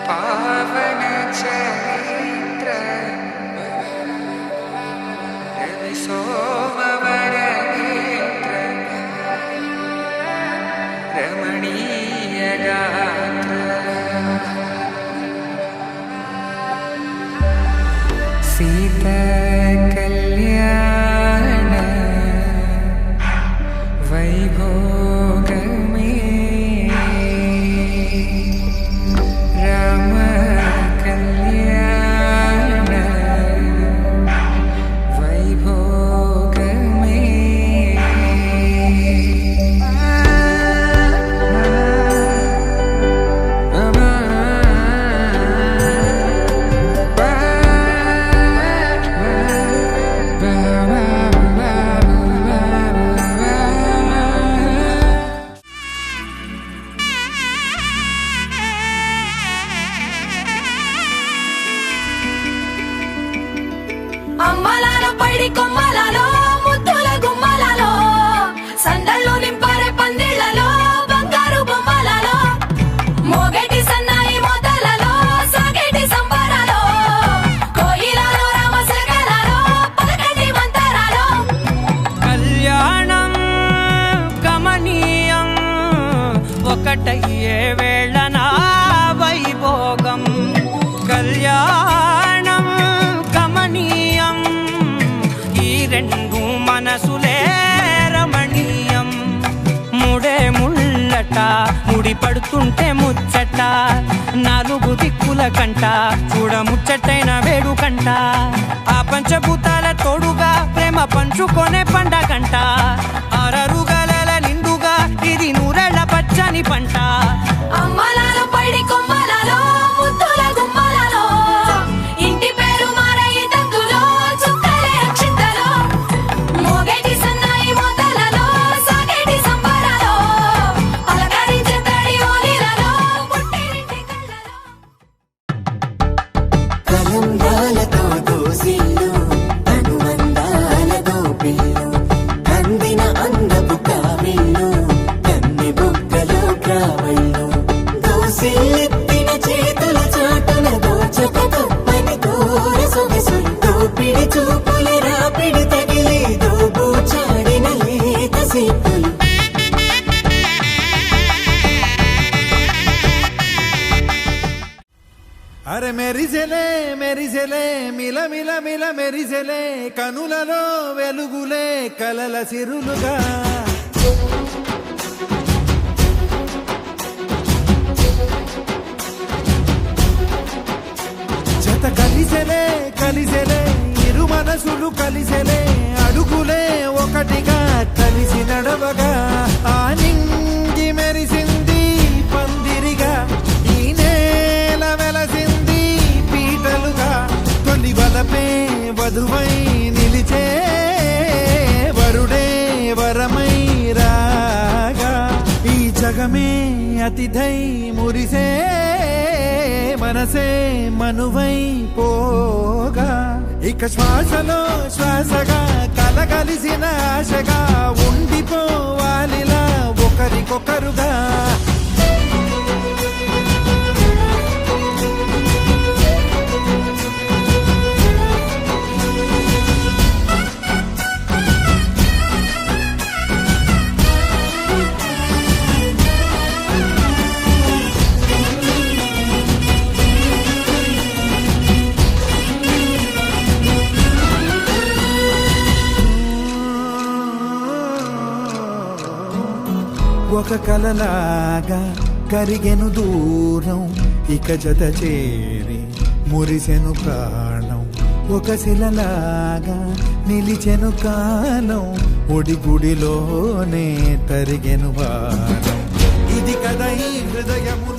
पावन चरित्र रवि सोमवर नेत्र रमणीय गात्र सीता कल्याण वैभोग అమ్మలాలో పడి కొమ్మలలో ముద్దుల గుమ్మలలో సందళ్ళు నింపారే పందిళ్లలో బంగారు బొమ్మలలో మోగేటి సన్నాయి మోతలలో సాగేటి సంబరాలో కోయిలలో రామశకలలో పలకటి మంతరాలో కళ్యాణం గమనీయం ఒకటయ్యే వేళన వైభోగం కళ్యాణం గమనీయం ఈ రెండు మనసులే రమణీయం ముడే ముళ్ళట ముడి పడుతుంటే ముచ్చట నాలుగు దిక్కుల కంట చూడ ముచ్చటైన వేడుకంట ఆ పంచభూతాల తోడుగా ప్రేమ పంచుకొనే పండగంట అరరుగల నిండుగా ఇది నూరెళ్ళ పచ్చని పంట అమ్మలాలో పడి కొమ్మలలో ముద్దుల గుమ్మలలో ఇంటి పేరు మారయి తంగులో చుక్కలే అక్షింతలో మోగేటి సన్నాయి మోతలలో సాగేటి సంబరాలో పలకరించే తడి ఓలిలలో పుట్టినింటి కళ్ళలో కలంగాలతో దోసిల్లు అనుబంధాలతో పిల్లు అందిన అందపు కావిల్లు కన్ని బుగ్గలో క్రావళ్ళు దోసిల్లెత్తిన చేతుల చాటున దోచక తప్పని దూర సొగసులు దోపిడి చూపుల రాపిడి తగిలి దోబూచాడిన లేత సీపులు అరే మెరిసెలే మెరిసెలే మిల మిల మిల మెరిసెలే కనులలో వెలుగులే కలల సిరులుగా జత కలిసెలే కలిసెలే ఇరు మనసులు కలిసెలే అడుగులే ఒకటిగా కలిసి నడవగా ఆ నింగి మెరిసింది పందిరిగా ఈ నేల వెలసింది పీటలుగా తొలి వలపే వధువై నిలిచే వరుడే వరమై రాగా ఈ జగమే అతిథై మురిసే మనసే మనువై పోగా ఇక శ్వాసలో శ్వాసగా కలగా కలిసిన ఆశగా ఉండిపోవాలిలా ఒకరికొకరుగా. ఒక కలలాగా కరిగెను దూరం, ఇక జత చేరి మురిసెను ప్రాణం. ఒక శిలలాగా నిలిచెను కాలం, ఒడిగుడిలోనే తరిగెను భారం. ఇది కదా ఈ హృదయము